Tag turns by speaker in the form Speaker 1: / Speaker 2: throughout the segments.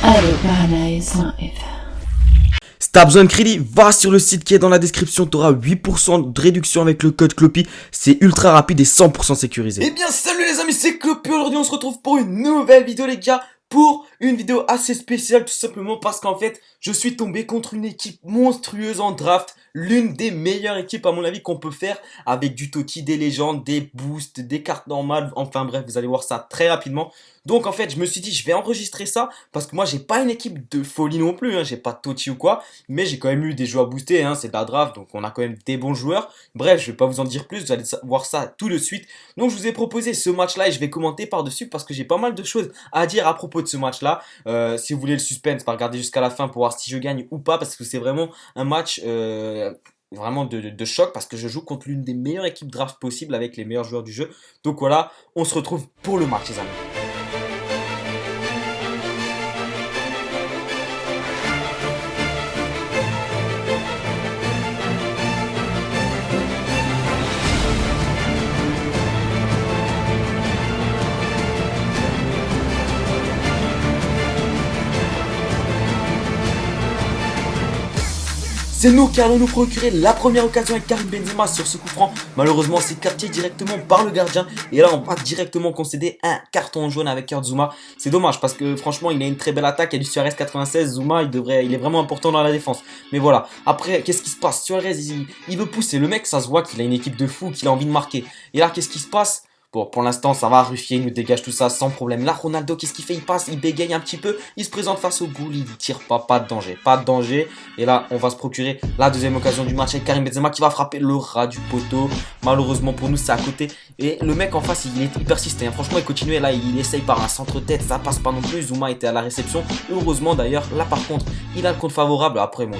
Speaker 1: Allez, Paradise.fr.
Speaker 2: Si t'as besoin de crédit, va sur le site qui est dans la description, t'auras 8% de réduction avec le code Clopy. C'est ultra rapide et 100% sécurisé.
Speaker 3: Eh bien salut les amis, c'est Clopy. Aujourd'hui on se retrouve pour une nouvelle vidéo les gars. Pour une vidéo assez spéciale tout simplement parce qu'en fait je suis tombé contre une équipe monstrueuse en draft. L'une des meilleures équipes à mon avis qu'on peut faire, avec du Toki, des légendes, des boosts, des cartes normales. Enfin bref, vous allez voir ça très rapidement. Donc en fait je me suis dit je vais enregistrer ça parce que moi j'ai pas une équipe de folie non plus, hein. J'ai pas de Toki ou quoi, mais j'ai quand même eu des joueurs boostés, hein. C'est de la draft donc on a quand même des bons joueurs. Bref, je vais pas vous en dire plus, vous allez voir ça tout de suite. Donc je vous ai proposé ce match là et je vais commenter par dessus parce que j'ai pas mal de choses à dire à propos de ce match là. Si vous voulez le suspense, bah, regardez jusqu'à la fin pour voir si je gagne ou pas, parce que c'est vraiment un match vraiment de choc, parce que je joue contre l'une des meilleures équipes draft possibles avec les meilleurs joueurs du jeu. Donc voilà, on se retrouve pour le match les amis. C'est nous qui allons nous procurer la première occasion avec Karim Benzema sur ce coup franc. Malheureusement, c'est capté directement par le gardien. Et là, on va directement concéder un carton jaune avec Kurt Zouma. C'est dommage parce que franchement, il a une très belle attaque. Il y a du Suarez 96. Zouma, il est vraiment important dans la défense. Mais voilà. Après, qu'est-ce qui se passe? Suarez, il veut pousser. Le mec, ça se voit qu'il a une équipe de fou, qu'il a envie de marquer. Et là, qu'est-ce qui se passe? Bon, pour l'instant, ça va, Ruffier nous dégage tout ça sans problème. Là, Ronaldo, qu'est-ce qu'il fait? Il passe, il bégaye un petit peu, il se présente face au goal, il tire pas de danger, pas de danger. Et là, on va se procurer la deuxième occasion du match avec Karim Benzema qui va frapper le ras du poteau. Malheureusement pour nous, c'est à côté. Et le mec en face, il persiste, hein. Franchement, il continue. Là, il essaye par un centre-tête, ça passe pas non plus. Zouma était à la réception. Heureusement d'ailleurs, là par contre, il a le compte favorable. Après, bon,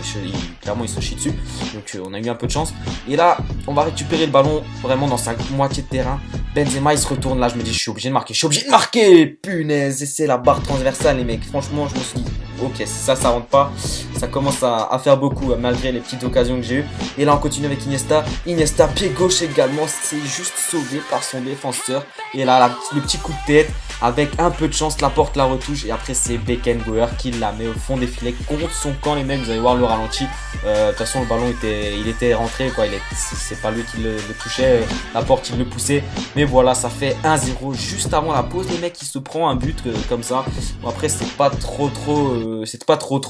Speaker 3: clairement, il se chie dessus. Donc, on a eu un peu de chance. Et là, on va récupérer le ballon vraiment dans sa moitié de terrain. Benzema il se retourne, là je me dis je suis obligé de marquer, punaise, et c'est la barre transversale les mecs. Franchement je me suis dit ok, si ça rentre pas, ça commence à faire beaucoup malgré les petites occasions que j'ai eues. Et là on continue avec Iniesta pied gauche également, c'est juste sauvé par son défenseur. Et là le petit coup de tête, avec un peu de chance la porte la retouche. Et après c'est Beckenbauer qui la met au fond des filets contre son camp les mecs, vous allez voir le ralenti. De toute façon le ballon il était rentré quoi, c'est pas lui qui le touchait, la porte il le poussait. Mais voilà, ça fait 1-0 juste avant la pause les mecs, il se prend un but comme ça. Bon, après c'est pas trop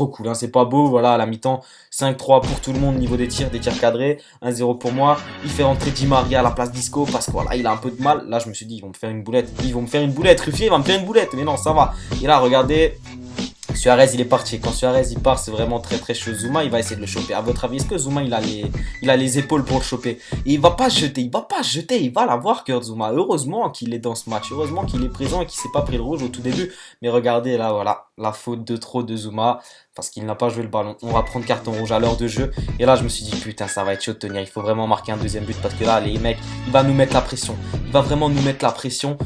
Speaker 3: cool, hein. C'est pas beau. Voilà, à la mi-temps 5-3 pour tout le monde niveau des tirs cadrés, 1-0 pour moi. Il fait rentrer Di Maria à la place d'Isco parce que voilà, il a un peu de mal. Là je me suis dit ils vont me faire une boulette, Ruffier va me faire une boulette, mais non ça va. Et là regardez, Suarez il est parti. Quand Suarez il part, c'est vraiment très chaud. Zouma il va essayer de le choper. À votre avis, est-ce que Zouma il a les épaules pour le choper? Et il va pas jeter, il va l'avoir Kurt Zouma. Heureusement qu'il est dans ce match, heureusement qu'il est présent et qu'il s'est pas pris le rouge au tout début. Mais regardez là, voilà, la faute de trop de Zouma parce qu'il n'a pas joué le ballon. On va prendre carton rouge à l'heure de jeu. Et là je me suis dit putain, ça va être chaud de tenir. Il faut vraiment marquer un deuxième but parce que là les mecs, il va nous mettre la pression. Il va vraiment nous mettre la pression.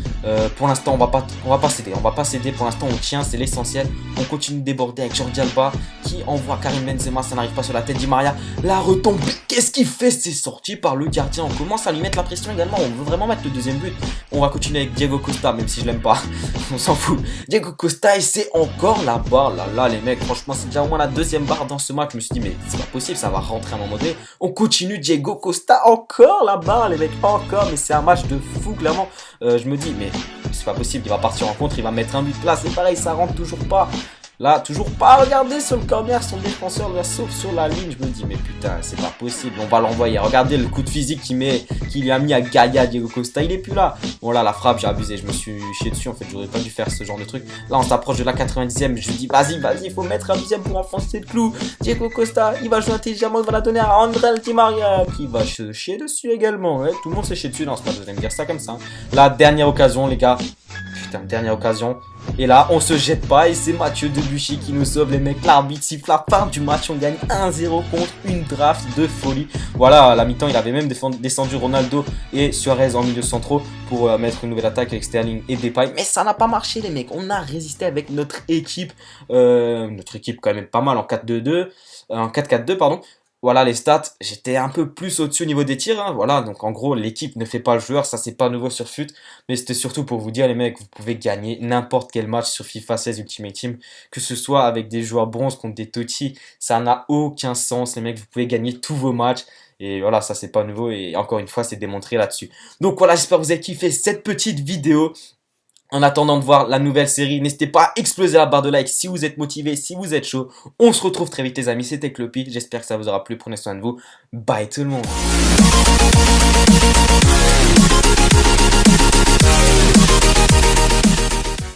Speaker 3: Pour l'instant on va pas céder. Pour l'instant on tient, c'est l'essentiel. On continue de déborder avec Jordi Alba qui envoie Karim Benzema, ça n'arrive pas sur la tête. Di Maria, la retombe, qu'est-ce qu'il fait? C'est sorti par le gardien. On commence à lui mettre la pression également. On veut vraiment mettre le deuxième but. On va continuer avec Diego Costa, même si je l'aime pas. On s'en fout. Diego Costa, et c'est encore la barre. Là les mecs, franchement c'est déjà au moins la deuxième barre dans ce match. Je me suis dit mais c'est pas possible, ça va rentrer à un moment donné. On continue, Diego Costa, encore la barre les mecs, encore. Mais c'est un match de fou clairement. Je me dis mais c'est pas possible, il va partir en contre, il va mettre un but. Là c'est pareil, ça rentre toujours pas. Là, toujours pas, regardez sur le corner, son défenseur la sauve sur la ligne. Je me dis, mais putain, c'est pas possible, on va l'envoyer. Regardez le coup de physique qu'il a mis à Gaïa, Diego Costa, il est plus là. Bon, là, la frappe, j'ai abusé, je me suis chié dessus. En fait, j'aurais pas dû faire ce genre de truc. Là, on s'approche de la 90e. Je lui dis, vas-y, il faut mettre un deuxième pour enfoncer le clou. Diego Costa, il va jouer intelligemment, il va la donner à André Di Maria, qui va se chier dessus également. Ouais, tout le monde s'est chié dessus dans ce match, vous allez me dire ça comme ça. La dernière occasion, les gars. Putain, dernière occasion. Et là, on se jette pas et c'est Mathieu Debuchy qui nous sauve les mecs. L'arbitre siffle la fin du match. On gagne 1-0 contre une draft de folie. Voilà, à la mi-temps, il avait même descendu Ronaldo et Suarez en milieu centraux pour mettre une nouvelle attaque avec Sterling et Depay. Mais ça n'a pas marché les mecs. On a résisté avec notre équipe. Notre équipe quand même pas mal en 4-2-2. En 4-4-2 pardon. voilà les stats, j'étais un peu plus au-dessus au niveau des tirs, hein, voilà, donc en gros l'équipe ne fait pas le joueur, ça c'est pas nouveau sur FUT, mais c'était surtout pour vous dire les mecs, vous pouvez gagner n'importe quel match sur FIFA 16 Ultimate Team, que ce soit avec des joueurs bronze contre des Totti, ça n'a aucun sens les mecs, vous pouvez gagner tous vos matchs, et voilà, ça c'est pas nouveau, et encore une fois c'est démontré là-dessus. Donc voilà, j'espère que vous avez kiffé cette petite vidéo. En attendant de voir la nouvelle série, n'hésitez pas à exploser la barre de like si vous êtes motivé, si vous êtes chaud. On se retrouve très vite les amis, c'était Cloppy, j'espère que ça vous aura plu, prenez soin de vous. Bye tout le monde.